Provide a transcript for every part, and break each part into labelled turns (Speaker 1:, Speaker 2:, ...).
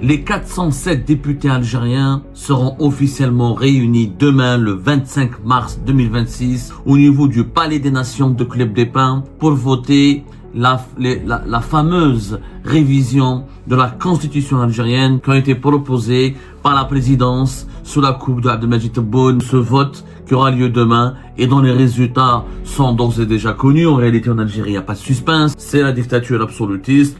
Speaker 1: Les 407 députés algériens seront officiellement réunis demain le 25 mars 2026 au niveau du Palais des Nations de Club des Pins pour voter la fameuse révision de la constitution algérienne qui a été proposée par la présidence sous la coupe de Abdelmadjid Tebboune. Ce vote qui aura lieu demain et dont les résultats sont d'ores et déjà connus. En réalité, en Algérie, il n'y a pas de suspense. C'est la dictature absolutiste.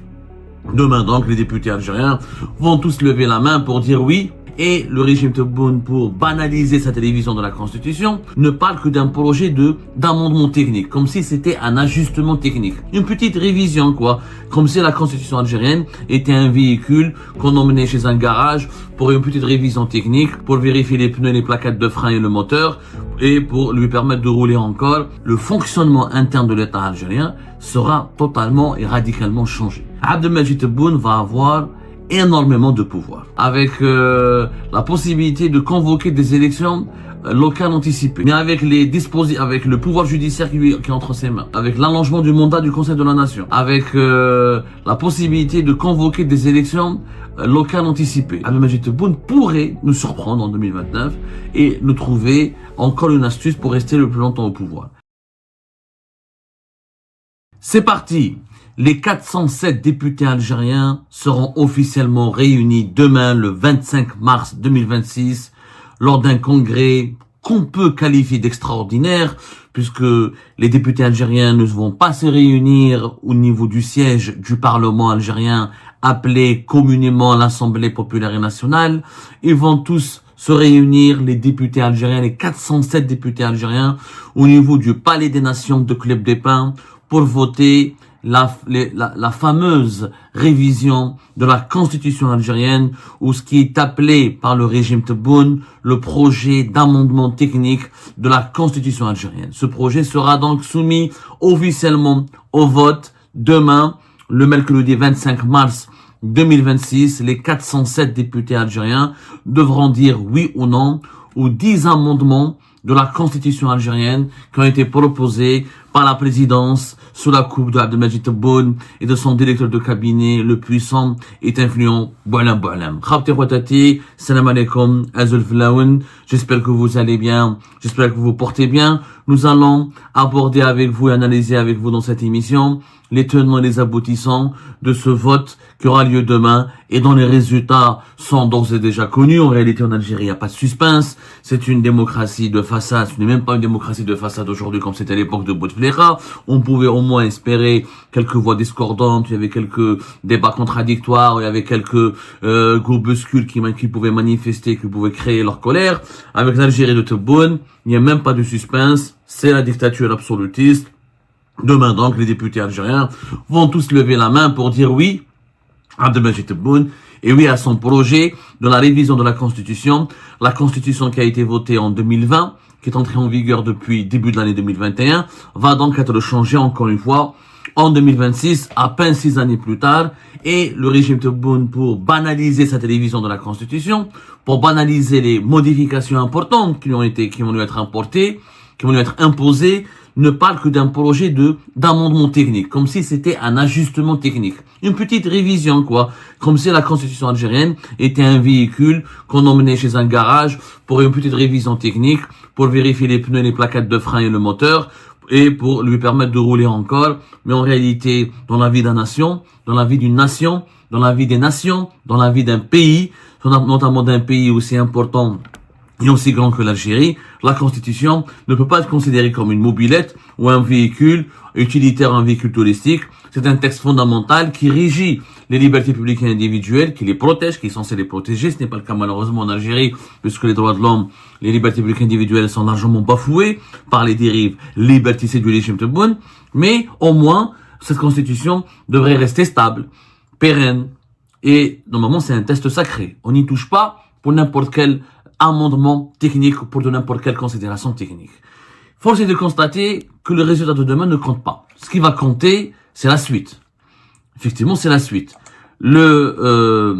Speaker 1: Demain donc, les députés algériens vont tous lever la main pour dire oui. Et le régime Tebboune, pour banaliser sa télévision de la Constitution, ne parle que d'un projet d'amendement technique, comme si c'était un ajustement technique. Une petite révision, quoi. Comme si la Constitution algérienne était un véhicule qu'on emmenait chez un garage pour une petite révision technique, pour vérifier les pneus, les plaquettes de frein et le moteur, et pour lui permettre de rouler encore. Le fonctionnement interne de l'État algérien sera totalement et radicalement changé. Abdelmadjid Tebboune va avoir énormément de pouvoir, avec la possibilité de convoquer des élections locales anticipées, mais avec avec le pouvoir judiciaire qui est entre ses mains, avec l'allongement du mandat du Conseil de la Nation, avec la possibilité de convoquer des élections locales anticipées. Abdelmadjid Tebboune pourrait nous surprendre en 2029 et nous trouver encore une astuce pour rester le plus longtemps au pouvoir. C'est parti! Les 407 députés algériens seront officiellement réunis demain le 25 mars 2026 lors d'un congrès qu'on peut qualifier d'extraordinaire puisque les députés algériens ne vont pas se réunir au niveau du siège du Parlement algérien appelé communément l'Assemblée populaire et nationale. Ils vont tous se réunir, les députés algériens, les 407 députés algériens au niveau du Palais des Nations de Club des Pins pour voter la fameuse révision de la constitution algérienne ou ce qui est appelé par le régime Tebboune le projet d'amendement technique de la constitution algérienne. Ce projet sera donc soumis officiellement au vote demain, le mercredi 25 mars 2026. Les 407 députés algériens devront dire oui ou non aux 10 amendements de la constitution algérienne qui ont été proposés par la présidence sous la coupe de Abdelmadjid Tebboune et de son directeur de cabinet, le puissant et influent Boualem Boualem. Khabti Khouatati, salam alaikum, Azul Flaoun. J'espère que vous allez bien, j'espère que vous vous portez bien. Nous allons aborder avec vous et analyser avec vous dans cette émission les tenants et les aboutissants de ce vote qui aura lieu demain et dont les résultats sont d'ores et déjà connus. En réalité, en Algérie, il n'y a pas de suspense. C'est une démocratie de façade. Ce n'est même pas une démocratie de façade aujourd'hui comme c'était à l'époque de Bouteflika. On pouvait au moins espérer quelques voix discordantes, il y avait quelques débats contradictoires, il y avait quelques groupuscules qui pouvaient manifester, qui pouvaient créer leur colère. Avec l'Algérie de Tebboune, il n'y a même pas de suspense. C'est la dictature absolutiste. Demain donc, les députés algériens vont tous lever la main pour dire oui à Abdelmadjid Tebboune et oui à son projet de la révision de la Constitution. La Constitution qui a été votée en 2020, qui est entrée en vigueur depuis début de l'année 2021, va donc être changée encore une fois en 2026, à peine 6 années plus tard. Et le régime Tebboune, pour banaliser sa télévision de la Constitution, pour banaliser les modifications importantes qui vont lui être importées, qui vont lui être imposées, ne parle que d'un projet d'amendement technique, comme si c'était un ajustement technique. Une petite révision, quoi. Comme si la constitution algérienne était un véhicule qu'on emmenait chez un garage pour une petite révision technique, pour vérifier les pneus, les plaquettes de frein et le moteur, et pour lui permettre de rouler encore. Mais en réalité, dans la vie d'une nation, dans la vie d'une nation, dans la vie des nations, dans la vie d'un pays, notamment d'un pays aussi important et aussi grand que l'Algérie, la Constitution ne peut pas être considérée comme une mobilette ou un véhicule utilitaire, un véhicule touristique. C'est un texte fondamental qui régit les libertés publiques et individuelles, qui les protège, qui est censé les protéger. Ce n'est pas le cas malheureusement en Algérie, puisque les droits de l'homme, les libertés publiques individuelles sont largement bafouées par les dérives liberticides du régime Tebboune. Mais au moins, cette Constitution devrait rester stable, pérenne. Et normalement, c'est un test sacré. On n'y touche pas pour n'importe quel amendement technique ou pour de n'importe quelle considération technique. Force est de constater que le résultat de demain ne compte pas. Ce qui va compter, c'est la suite. Effectivement, c'est la suite. Le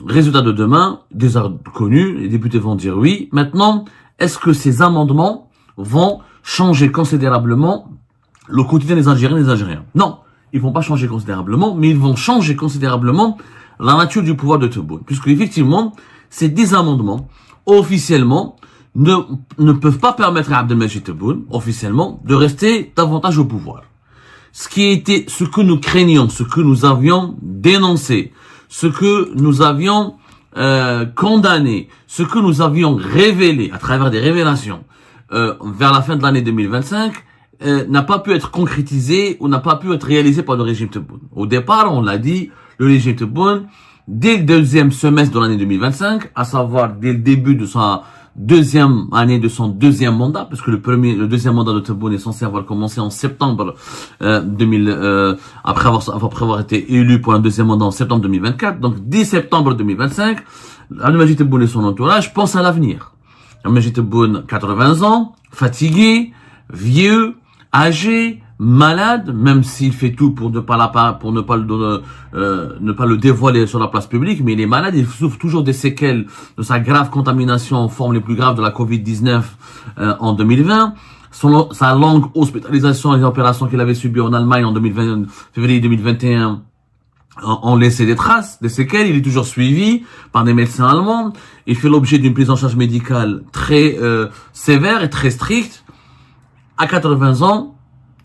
Speaker 1: résultat de demain, déjà connu, les députés vont dire oui. Maintenant, est-ce que ces amendements vont changer considérablement le quotidien des Algériens et des Algériens? Non, ils vont pas changer considérablement, mais ils vont changer considérablement la nature du pouvoir de Tebboune. Puisque effectivement, ces 10 amendements, officiellement, ne peuvent pas permettre à Abdelmajid Tebboune, officiellement, de rester davantage au pouvoir. Ce que nous craignions, ce que nous avions dénoncé, ce que nous avions condamné, ce que nous avions révélé à travers des révélations vers la fin de l'année 2025, n'a pas pu être concrétisé ou n'a pas pu être réalisé par le régime Tebboune. Au départ, on l'a dit, le régime Tebboune, dès le deuxième semestre de l'année 2025, à savoir dès le début de sa deuxième année de son deuxième mandat, parce que le deuxième mandat de Tebboune est censé avoir commencé en septembre 2000, après avoir été élu pour un deuxième mandat en septembre 2024. Donc, dès septembre 2025, Abdelmajid Tebboune et son entourage pensent à l'avenir. Abdelmajid Tebboune, 80 ans, fatigué, vieux, âgé, malade, même s'il fait tout pour ne pas le dévoiler sur la place publique, mais il est malade, il souffre toujours des séquelles de sa grave contamination en forme les plus graves de la Covid-19 en 2020. Sa longue hospitalisation et les opérations qu'il avait subies en Allemagne en février 2021 ont laissé des traces, des séquelles. Il est toujours suivi par des médecins allemands. Il fait l'objet d'une prise en charge médicale très sévère et très stricte. À 80 ans,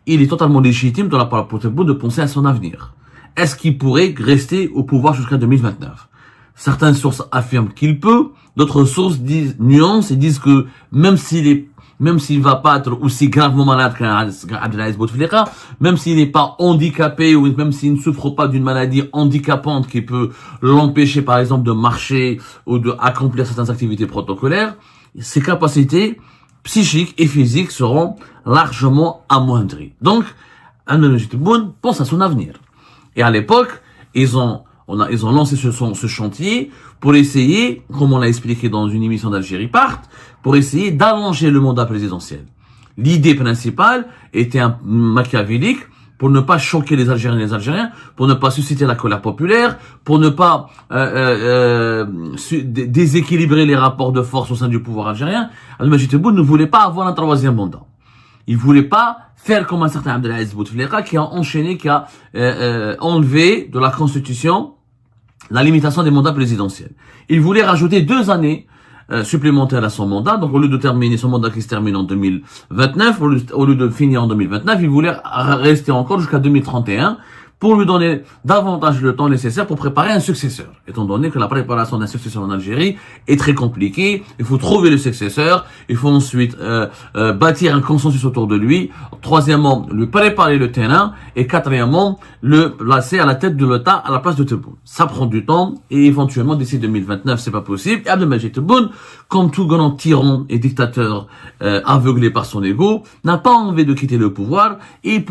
Speaker 1: il est totalement légitime de la part de Tebboune de penser à son avenir. Est-ce qu'il pourrait rester au pouvoir jusqu'à 2029? Certaines sources affirment qu'il peut, d'autres sources nuancent et disent que même s'il va pas être aussi gravement malade qu'Abdelaziz Bouteflika, même s'il n'est pas handicapé ou même s'il ne souffre pas d'une maladie handicapante qui peut l'empêcher par exemple de marcher ou de accomplir certaines activités protocolaires, ses capacités psychiques et physiques seront largement amoindries. Donc, Abdelmajid Tebboune pense à son avenir. Et à l'époque, ils ont lancé ce chantier pour essayer, comme on l'a expliqué dans une émission d'Algérie Part, pour essayer d'allonger le mandat présidentiel. L'idée principale était machiavélique pour ne pas choquer les Algériens et les Algériens, pour ne pas susciter la colère populaire, pour ne pas déséquilibrer les rapports de force au sein du pouvoir algérien. Abdelmajid Tebboune ne voulait pas avoir un troisième mandat. Il voulait pas faire comme un certain Abdelaziz Bouteflika qui a enchaîné, qui a enlevé de la Constitution la limitation des mandats présidentiels. Il voulait rajouter 2 années supplémentaires à son mandat. Donc, au lieu de terminer son mandat qui se termine en 2029, au lieu de finir en 2029, il voulait rester encore jusqu'à 2031 pour lui donner davantage le temps nécessaire pour préparer un successeur. Étant donné que la préparation d'un successeur en Algérie est très compliquée, il faut trouver le successeur, il faut ensuite bâtir un consensus autour de lui, troisièmement, lui préparer le terrain, et quatrièmement, le placer à la tête de l'État à la place de Tebboune. Ça prend du temps, et éventuellement, d'ici 2029, c'est pas possible. Et Abdelmajid Tebboune, comme tout grand tyran et dictateur aveuglé par son ego, n'a pas envie de quitter le pouvoir, et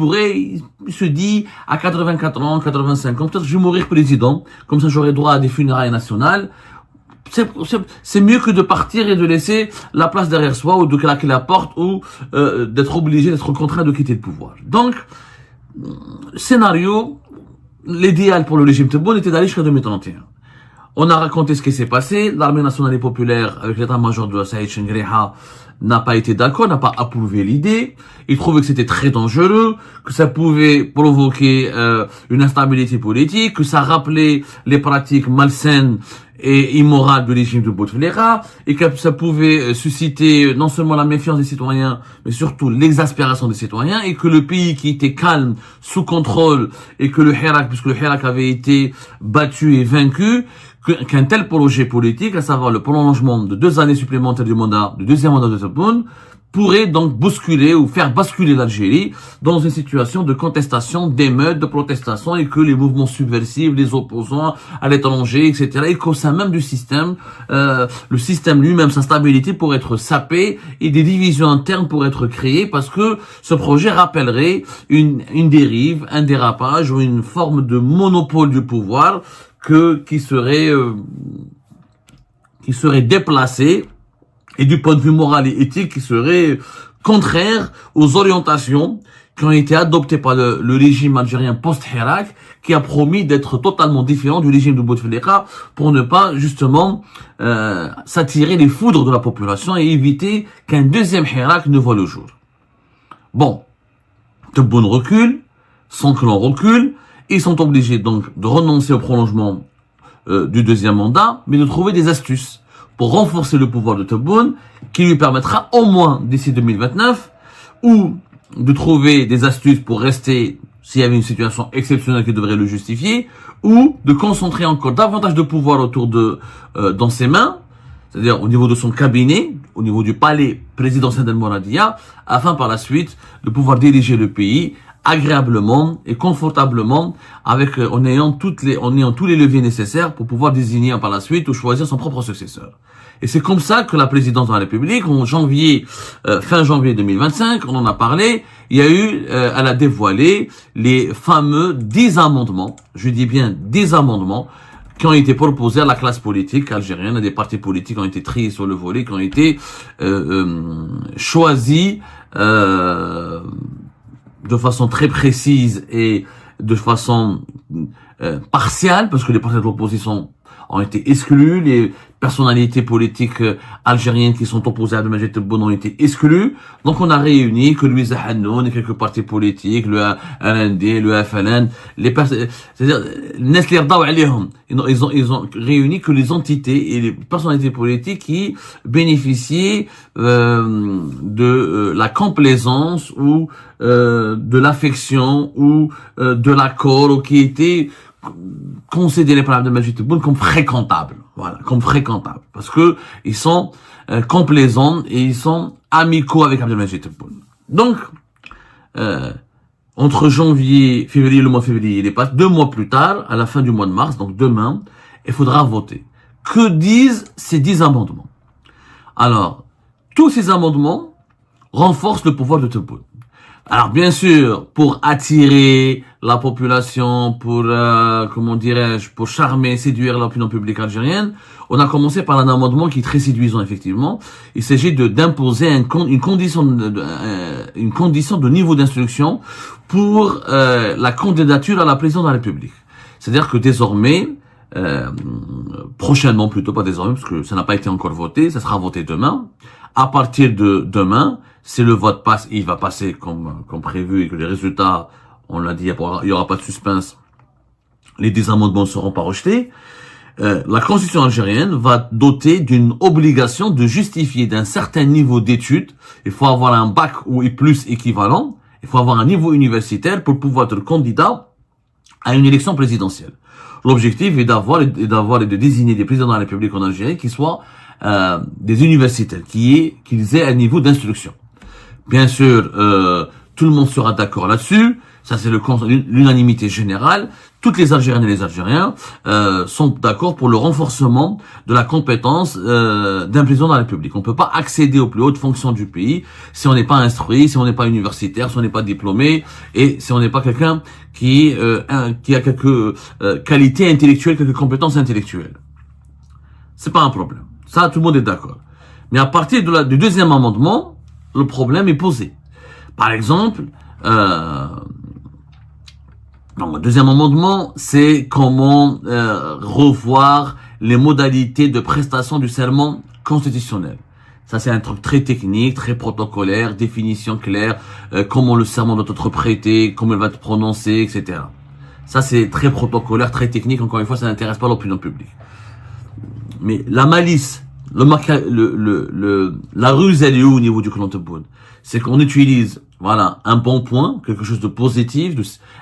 Speaker 1: il se dit, à 84 ans, 85 ans, peut-être je vais mourir président, comme ça j'aurai droit à des funérailles nationales. C'est mieux que de partir et de laisser la place derrière soi, ou de claquer la porte, ou d'être obligé, d'être contraint de quitter le pouvoir. Donc, scénario, l'idéal pour le régime Tebboune était d'aller jusqu'à 2031. On a raconté ce qui s'est passé. L'armée nationale et populaire, avec l'état-major de Saïd Chengriha, n'a pas été d'accord, n'a pas approuvé l'idée. Il trouvait que c'était très dangereux, que ça pouvait provoquer une instabilité politique, que ça rappelait les pratiques malsaines et immorales du régime de Bouteflika, et que ça pouvait susciter non seulement la méfiance des citoyens, mais surtout l'exaspération des citoyens, et que le pays qui était calme, sous contrôle, et que le Hirak, puisque le Hirak avait été battu et vaincu, qu'un tel projet politique, à savoir le prolongement de 2 années supplémentaires du deuxième mandat de Tebboune, pourrait donc bousculer ou faire basculer l'Algérie dans une situation de contestation, d'émeutes, de protestation, et que les mouvements subversifs, les opposants à l'étranger, etc., et qu'au sein même du système, le système lui-même, sa stabilité pourrait être sapée et des divisions internes pourraient être créées parce que ce projet rappellerait une dérive, un dérapage ou une forme de monopole du pouvoir qui serait déplacé, et du point de vue moral et éthique qui serait contraire aux orientations qui ont été adoptées par le régime algérien post-Hirak, qui a promis d'être totalement différent du régime de Bouteflika pour ne pas justement s'attirer les foudres de la population et éviter qu'un deuxième Hirak ne voie le jour. Bon, Tebboune recule, son clan recule, ils sont obligés donc de renoncer au prolongement du deuxième mandat, mais de trouver des astuces pour renforcer le pouvoir de Tebboune, qui lui permettra au moins d'ici 2029, ou de trouver des astuces pour rester s'il y avait une situation exceptionnelle qui devrait le justifier, ou de concentrer encore davantage de pouvoir autour dans ses mains, c'est-à-dire au niveau de son cabinet, au niveau du palais présidentiel d'El Mouradia, afin par la suite de pouvoir diriger le pays agréablement et confortablement, en ayant tous les leviers nécessaires pour pouvoir désigner par la suite ou choisir son propre successeur. Et c'est comme ça que la présidence de la République, fin janvier 2025, on en a parlé, elle a dévoilé les fameux 10 amendements, je dis bien 10 amendements, qui ont été proposés à la classe politique algérienne, à des partis politiques qui ont été triés sur le volet, qui ont été choisis de façon très précise et de façon partiale, parce que les partis de l'opposition ont été exclus, les personnalités politiques algériennes qui sont opposées à Abdelmadjid Tebboune ont été exclues. Donc on a réuni que Louis Hannoun et quelques partis politiques, le RND, le FLN, c'est-à-dire ils ont réuni que les entités et les personnalités politiques qui bénéficiaient de la complaisance ou de l'affection ou de l'accord, ou qui étaient considérés par Abdelmadjid Tebboune comme fréquentables. Voilà, comme fréquentables. Parce que ils sont complaisants et ils sont amicaux avec Abdelmadjid Tebboune. Donc, entre le mois février, il est pas 2 mois plus tard, à la fin du mois de mars, donc demain, il faudra voter. Que disent ces 10 amendements? Alors, tous ces amendements renforcent le pouvoir de Tebboune. Alors bien sûr, pour attirer la population, pour pour charmer, séduire l'opinion publique algérienne, on a commencé par un amendement qui est très séduisant effectivement. Il s'agit d'imposer une condition de niveau d'instruction pour la candidature à la présidence de la République. C'est-à-dire que désormais, prochainement plutôt, pas désormais parce que ça n'a pas été encore voté, ça sera voté demain. À partir de demain, si le vote passe, il va passer comme prévu, et que les résultats, on l'a dit, il y aura pas de suspense, les 10 amendements ne seront pas rejetés, la Constitution algérienne va doter d'une obligation de justifier d'un certain niveau d'études. Il faut avoir un bac ou plus équivalent, il faut avoir un niveau universitaire pour pouvoir être candidat à une élection présidentielle. L'objectif est d'avoir et de désigner des présidents de la République en Algérie qui soient des universitaires, qu'ils aient un niveau d'instruction. Bien sûr, tout le monde sera d'accord là-dessus. Ça, c'est l'unanimité générale. Toutes les Algériennes et les Algériens sont d'accord pour le renforcement de la compétence d'un président de la République. On ne peut pas accéder aux plus hautes fonctions du pays si on n'est pas instruit, si on n'est pas universitaire, si on n'est pas diplômé et si on n'est pas quelqu'un qui a quelques qualités intellectuelles, quelques compétences intellectuelles. C'est pas un problème. Ça, tout le monde est d'accord. Mais à partir du deuxième amendement, le problème est posé. Par exemple, le deuxième amendement, c'est comment revoir les modalités de prestation du serment constitutionnel. Ça, c'est un truc très technique, très protocolaire, définition claire, comment le serment doit être prêté, comment il va être prononcé, etc. Ça, c'est très protocolaire, très technique. Encore une fois, ça n'intéresse pas l'opinion publique. Mais la malice, la ruse, elle est où au niveau du clan Tebboune? C'est qu'on utilise, un bon point, quelque chose de positif,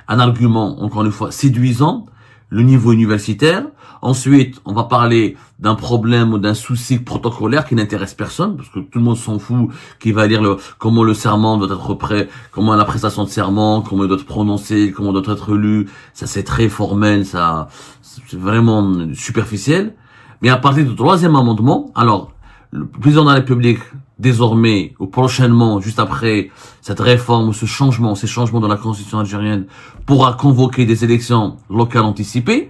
Speaker 1: un argument, encore une fois, séduisant, le niveau universitaire. Ensuite, on va parler d'un problème ou d'un souci protocolaire qui n'intéresse personne, parce que tout le monde s'en fout, qui va lire comment le serment doit être prêt, comment la prestation de serment, comment il doit être prononcé, comment il doit être lu. Ça, c'est très formel, ça, c'est vraiment superficiel. Mais à partir du troisième amendement, alors, le président de la République, désormais, ou prochainement, juste après cette réforme, ces changements de la Constitution algérienne, pourra convoquer des élections locales anticipées.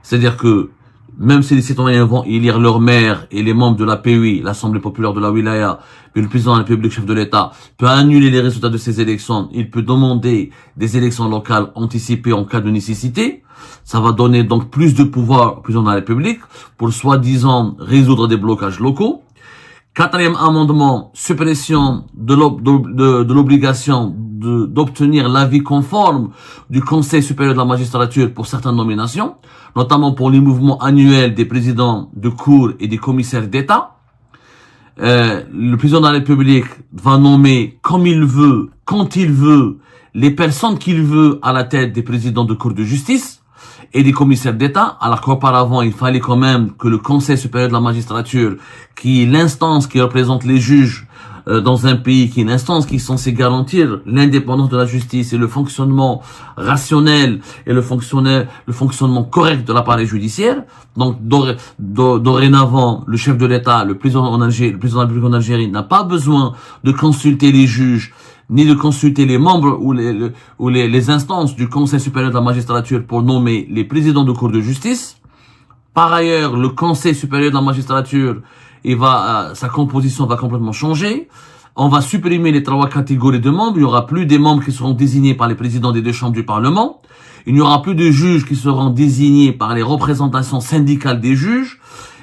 Speaker 1: C'est-à-dire que, même si les citoyens vont élire leur maire et les membres de la PUI, l'Assemblée populaire de la Wilaya, puis le président de la République, chef de l'État, peut annuler les résultats de ces élections, il peut demander des élections locales anticipées en cas de nécessité. Ça va donner donc plus de pouvoir au président de la République pour soi-disant résoudre des blocages locaux. Quatrième amendement, suppression de l'obligation d'obtenir l'avis conforme du Conseil supérieur de la magistrature pour certaines nominations, notamment pour les mouvements annuels des présidents de cour et des commissaires d'État. Le président de la République va nommer comme il veut, quand il veut, les personnes qu'il veut à la tête des présidents de cour de justice et des commissaires d'État, alors qu'auparavant, il fallait quand même que le Conseil supérieur de la magistrature, qui est l'instance qui représente les juges dans un pays, qui est l'instance qui est censée garantir l'indépendance de la justice et le fonctionnement rationnel et le fonctionnement correct de l'appareil judiciaire. Donc, dorénavant, le chef de l'État, le président de la République en Algérie n'a pas besoin de consulter les juges, ni de consulter les membres ou les instances du Conseil supérieur de la magistrature pour nommer les présidents de cour de justice. Par ailleurs, le Conseil supérieur de la magistrature, sa composition va complètement changer. On va supprimer les 3 catégories de membres. Il n'y aura plus des membres qui seront désignés par les présidents des 2 chambres du Parlement. Il n'y aura plus de juges qui seront désignés par les représentations syndicales des juges.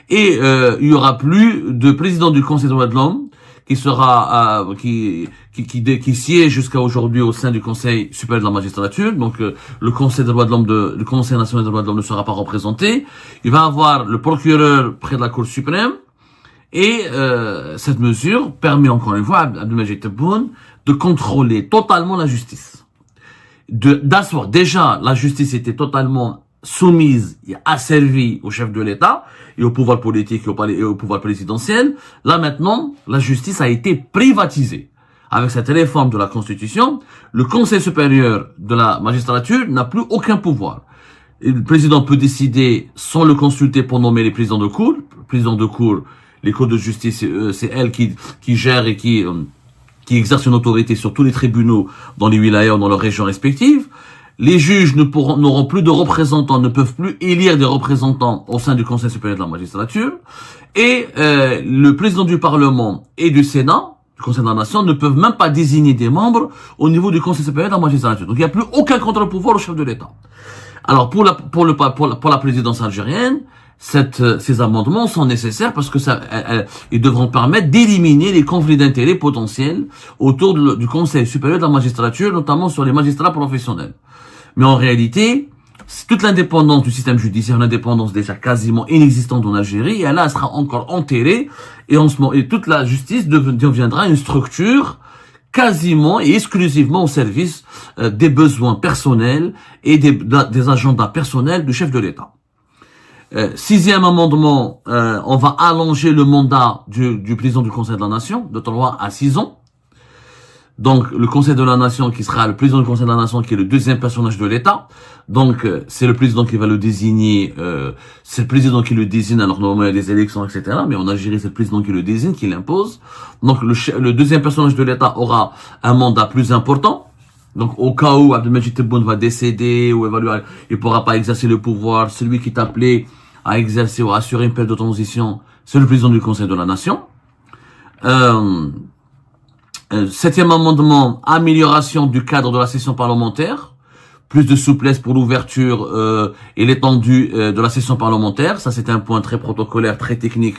Speaker 1: Et il n'y aura plus de président du Conseil des droits de l'homme qui sera qui siège jusqu'à aujourd'hui au sein du Conseil supérieur de la magistrature. Donc le Conseil des droits de l'homme le Conseil national des droits de l'homme ne sera pas représenté. Il va avoir le procureur près de la Cour suprême. Et cette mesure permet encore une fois à Abdelmajid Tebboune de contrôler totalement la justice. D'asseoir déjà la justice était totalement soumise et asservie au chef de l'État et au pouvoir politique et au pouvoir présidentiel. Là maintenant, la justice a été privatisée. Avec cette réforme de la Constitution, le Conseil supérieur de la magistrature n'a plus aucun pouvoir. Et le président peut décider sans le consulter pour nommer les présidents de cour. Les cours de justice, c'est elle qui gère et qui exerce une autorité sur tous les tribunaux dans les wilayas ou dans leurs régions respectives. Les juges n'auront plus de représentants, ne peuvent plus élire des représentants au sein du Conseil supérieur de la magistrature. Et le président du Parlement et du Sénat, du Conseil de la Nation, ne peuvent même pas désigner des membres au niveau du Conseil supérieur de la magistrature. Donc il n'y a plus aucun contre-pouvoir au chef de l'État. Alors pour la présidence algérienne, ces amendements sont nécessaires parce que ils devront permettre d'éliminer les conflits d'intérêts potentiels autour du Conseil supérieur de la magistrature, notamment sur les magistrats professionnels. Mais en réalité, toute l'indépendance du système judiciaire, une indépendance déjà quasiment inexistante en Algérie, et là, elle sera encore enterrée, et toute la justice deviendra une structure quasiment et exclusivement au service des besoins personnels et des agendas personnels du chef de l'État. 6e amendement, on va allonger le mandat du président du Conseil de la Nation de 3 à 6 ans. Donc, le Conseil de la Nation qui sera le président du Conseil de la Nation qui est le 2e personnage de l'État. Donc, c'est le président qui va le désigner, c'est le président qui le désigne, alors normalement il y a des élections, etc. Mais en Algérie, c'est le président qui le désigne, qui l'impose. Donc, le 2e personnage de l'État aura un mandat plus important. Donc, au cas où Abdelmajid Tebboune va décéder ou il pourra pas exercer le pouvoir, celui qui est appelé à exercer ou à assurer une période de transition, c'est le président du Conseil de la Nation. 7e amendement, amélioration du cadre de la session parlementaire, plus de souplesse pour l'ouverture et l'étendue de la session parlementaire. Ça, c'est un point très protocolaire, très technique,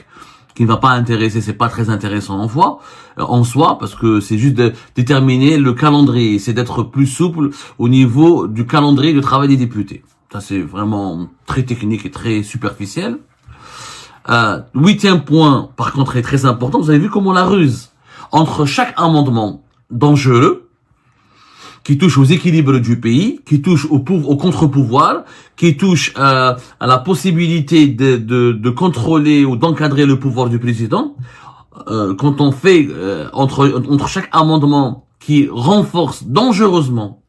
Speaker 1: qui ne va pas intéresser, c'est pas très intéressant en soi, parce que c'est juste de déterminer le calendrier, c'est d'être plus souple au niveau du calendrier de travail des députés. Ça, c'est vraiment très technique et très superficiel. 8e point, par contre, est très important. Vous avez vu comment la ruse entre chaque amendement dangereux, qui touche aux équilibres du pays, qui touche au contre-pouvoir, qui touche à la possibilité de contrôler ou d'encadrer le pouvoir du président, quand on fait entre chaque amendement qui renforce dangereusement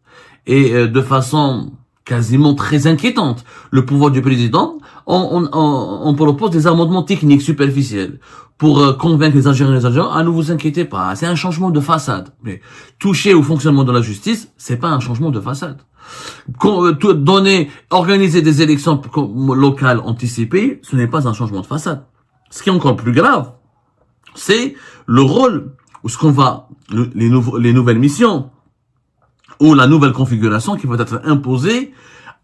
Speaker 1: et de façon quasiment très inquiétante le pouvoir du président, on propose des amendements techniques superficiels pour convaincre les Algériens et les Algériens, ne vous inquiétez pas, c'est un changement de façade. Mais toucher au fonctionnement de la justice, c'est pas un changement de façade. Organiser des élections locales anticipées, ce n'est pas un changement de façade. Ce qui est encore plus grave, c'est le rôle ou les nouvelles missions ou la nouvelle configuration qui va être imposée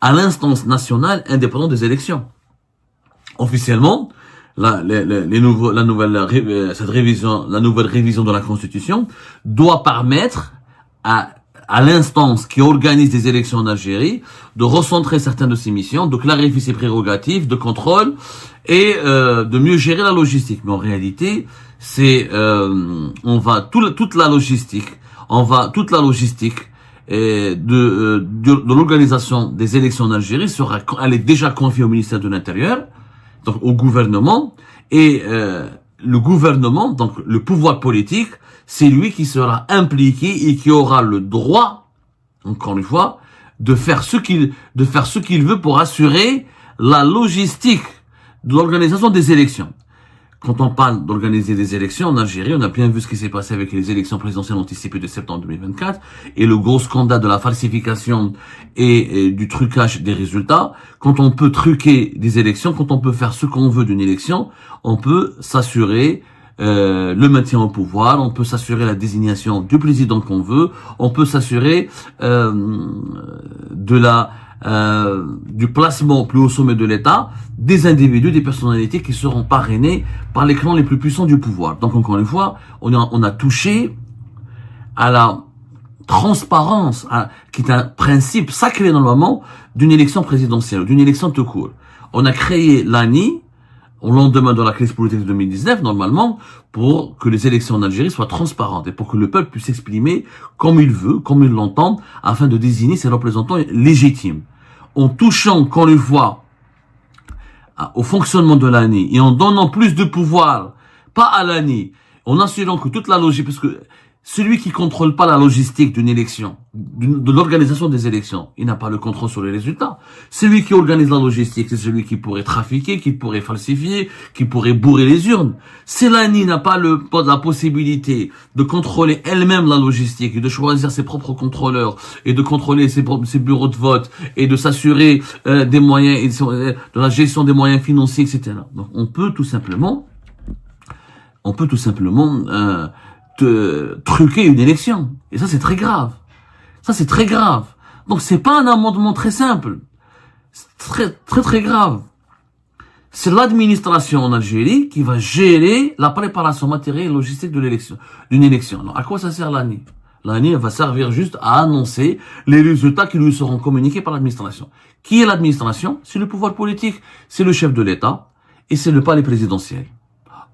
Speaker 1: à l'instance nationale indépendante des élections. Officiellement, la nouvelle révision de la Constitution doit permettre à l'instance qui organise des élections en Algérie de recentrer certaines de ses missions, de clarifier ses prérogatives, de contrôle et de mieux gérer la logistique. Mais en réalité, toute la logistique de l'organisation des élections en Algérie elle est déjà confiée au ministère de l'Intérieur, donc au gouvernement, et le gouvernement, donc le pouvoir politique, c'est lui qui sera impliqué et qui aura le droit, encore une fois, de faire ce qu'il veut pour assurer la logistique de l'organisation des élections. Quand on parle d'organiser des élections en Algérie, on a bien vu ce qui s'est passé avec les élections présidentielles anticipées de septembre 2024 et le gros scandale de la falsification et du trucage des résultats. Quand on peut truquer des élections, quand on peut faire ce qu'on veut d'une élection, on peut s'assurer le maintien au pouvoir, on peut s'assurer la désignation du président qu'on veut, on peut s'assurer du placement au plus haut sommet de l'État des individus, des personnalités qui seront parrainés par les clans les plus puissants du pouvoir. Donc encore une fois, on a touché à la transparence, qui est un principe sacré normalement d'une élection présidentielle, d'une élection tout court. On a créé l'ANI au lendemain de la crise politique de 2019, normalement, pour que les élections en Algérie soient transparentes et pour que le peuple puisse s'exprimer comme il veut, comme il l'entend, afin de désigner ses représentants légitimes. En touchant, encore une fois, au fonctionnement de l'ANI et en donnant plus de pouvoir, pas à l'ANI, en assurant que toute la logique, parce que celui qui contrôle pas la logistique d'une élection, de l'organisation des élections, il n'a pas le contrôle sur les résultats. Celui qui organise la logistique, c'est celui qui pourrait trafiquer, qui pourrait falsifier, qui pourrait bourrer les urnes. Si l'ANI n'a pas la possibilité de contrôler elle-même la logistique et de choisir ses propres contrôleurs et de contrôler ses bureaux de vote et de s'assurer des moyens, de la gestion des moyens financiers, etc. Donc on peut tout simplement truquer une élection. Et ça, c'est très grave. Ça, c'est très grave. Donc, c'est pas un amendement très simple. C'est très grave. C'est l'administration en Algérie qui va gérer la préparation matérielle et logistique de d'une élection. Alors, à quoi ça sert l'ANI? L'ANI va servir juste à annoncer les résultats qui lui seront communiqués par l'administration. Qui est l'administration? C'est le pouvoir politique, c'est le chef de l'État et c'est le palais présidentiel.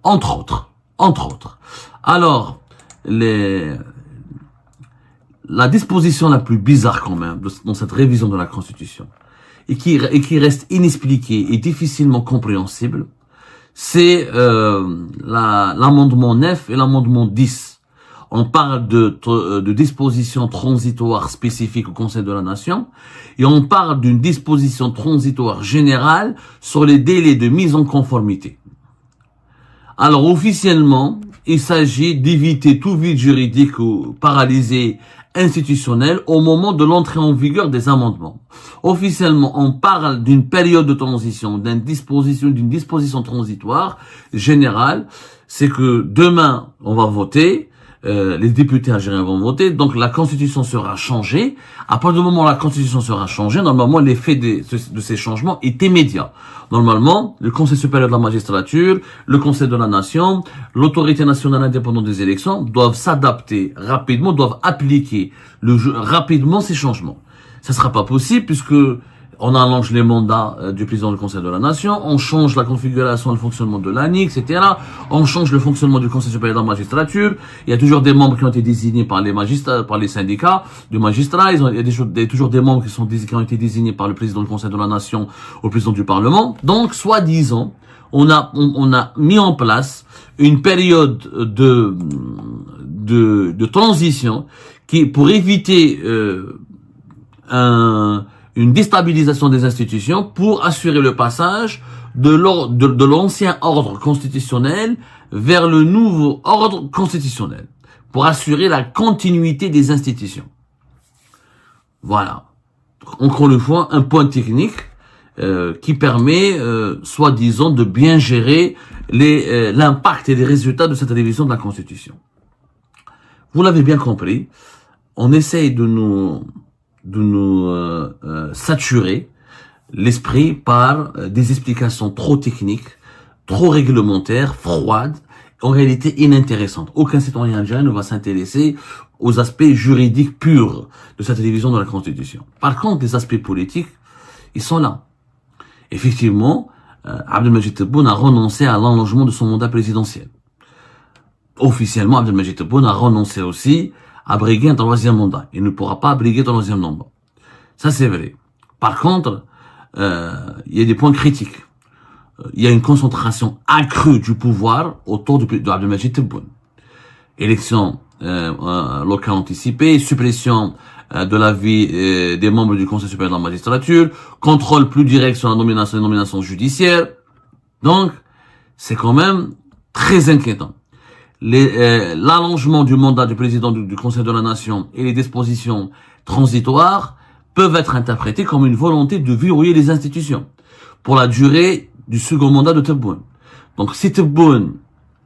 Speaker 1: Entre autres. Alors, la disposition la plus bizarre quand même dans cette révision de la Constitution et qui reste inexpliquée et difficilement compréhensible, c'est l'amendement 9 et l'amendement 10. On parle de dispositions transitoires spécifiques au Conseil de la Nation et on parle d'une disposition transitoire générale sur les délais de mise en conformité. Alors officiellement, il s'agit d'éviter tout vide juridique ou paralysé institutionnel au moment de l'entrée en vigueur des amendements. Officiellement, on parle d'une période de transition, d'une disposition transitoire générale. C'est que demain, on va voter, les députés algériens vont voter, donc la Constitution sera changée. À partir du moment où la Constitution sera changée, normalement, l'effet de ces changements est immédiat. Normalement, le Conseil supérieur de la magistrature, le Conseil de la Nation, l'autorité nationale indépendante des élections doivent s'adapter rapidement, doivent appliquer rapidement ces changements. Ça sera pas possible puisque on allonge les mandats du président du Conseil de la Nation, on change la configuration et le fonctionnement de l'ANI, etc. On change le fonctionnement du Conseil supérieur de la magistrature. Il y a toujours des membres qui ont été désignés par les magistrats, par les syndicats de magistrats. Il y a toujours des membres qui ont été désignés par le président du Conseil de la Nation au président du Parlement. Donc, soi-disant, on a mis en place une période de transition pour éviter une déstabilisation des institutions pour assurer le passage de l'ancien ordre constitutionnel vers le nouveau ordre constitutionnel, pour assurer la continuité des institutions. Voilà. Encore une fois, un point technique qui permet, soi-disant, de bien gérer l'impact et les résultats de cette révision de la Constitution. Vous l'avez bien compris, on essaye de nous saturer l'esprit par des explications trop techniques, trop réglementaire, froide, en réalité inintéressante. Aucun citoyen algérien ne va s'intéresser aux aspects juridiques purs de cette révision de la Constitution. Par contre, les aspects politiques, ils sont là. Effectivement, Abdelmajid Tebboune a renoncé à l'allongement de son mandat présidentiel. Officiellement, Abdelmajid Tebboune a renoncé aussi à briguer un troisième mandat. Il ne pourra pas briguer un troisième mandat. Ça, c'est vrai. Par contre, il y a des points critiques. Il y a une concentration accrue du pouvoir autour d'Abdelmajid Tebboune. Élections locales anticipées, suppression de l'avis des membres du Conseil supérieur de la magistrature, contrôle plus direct sur la nomination et nominations judiciaires. Donc, c'est quand même très inquiétant. L'allongement du mandat du président du Conseil de la Nation et les dispositions transitoires peuvent être interprétés comme une volonté de verrouiller les institutions pour la durée du second mandat de Tebboune. Donc, si Tebboune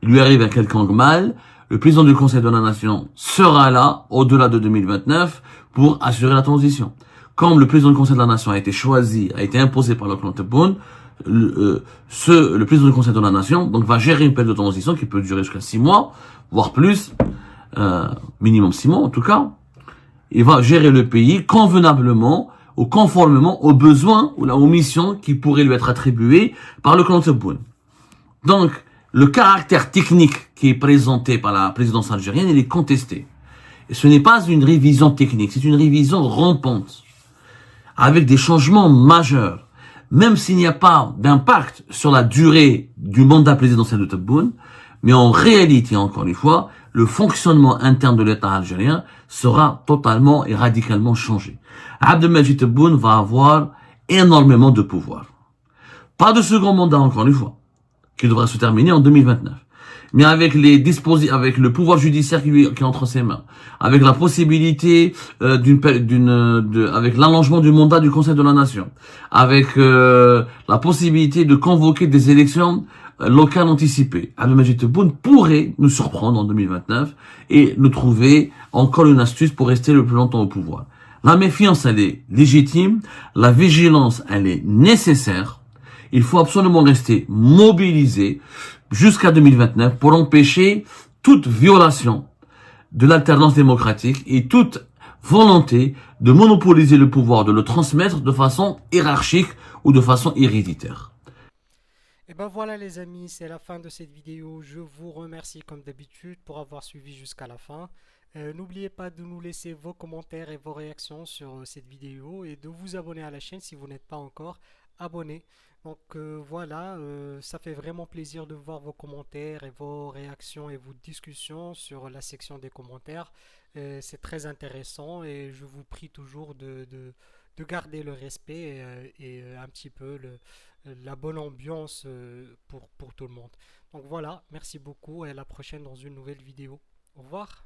Speaker 1: lui arrive un quelconque mal, le président du Conseil de la Nation sera là, au-delà de 2029, pour assurer la transition. Comme le président du Conseil de la Nation a été choisi, a été imposé par le clan Tebboune, le président du Conseil de la Nation donc va gérer une période de transition qui peut durer jusqu'à 6 mois, voire plus, minimum 6 mois en tout cas. Il va gérer le pays convenablement ou conformément aux besoins ou aux missions qui pourraient lui être attribuées par le clan Tebboune. Donc, le caractère technique qui est présenté par la présidence algérienne, il est contesté. Et ce n'est pas une révision technique, c'est une révision rampante, avec des changements majeurs. Même s'il n'y a pas d'impact sur la durée du mandat présidentiel de Tebboune, mais en réalité, encore une fois, le fonctionnement interne de l'État algérien sera totalement et radicalement changé. Abdelmajid Tebboune va avoir énormément de pouvoir. Pas de second mandat, encore une fois, qui devra se terminer en 2029. Mais avec avec le pouvoir judiciaire qui est entre ses mains, avec la possibilité avec l'allongement du mandat du Conseil de la Nation, avec la possibilité de convoquer des élections locales anticipées, Abdelmajid Tebboune pourrait nous surprendre en 2029 et nous trouver encore une astuce pour rester le plus longtemps au pouvoir. La méfiance, elle est légitime, la vigilance, elle est nécessaire. Il faut absolument rester mobilisé jusqu'à 2029 pour empêcher toute violation de l'alternance démocratique et toute volonté de monopoliser le pouvoir, de le transmettre de façon hiérarchique ou de façon héréditaire.
Speaker 2: Et ben voilà les amis, c'est la fin de cette vidéo. Je vous remercie comme d'habitude pour avoir suivi jusqu'à la fin. N'oubliez pas de nous laisser vos commentaires et vos réactions sur cette vidéo et de vous abonner à la chaîne si vous n'êtes pas encore abonné. Donc voilà, ça fait vraiment plaisir de voir vos commentaires et vos réactions et vos discussions sur la section des commentaires. C'est très intéressant et je vous prie toujours de garder le respect et un petit peu la bonne ambiance pour tout le monde. Donc voilà, merci beaucoup et à la prochaine dans une nouvelle vidéo. Au revoir.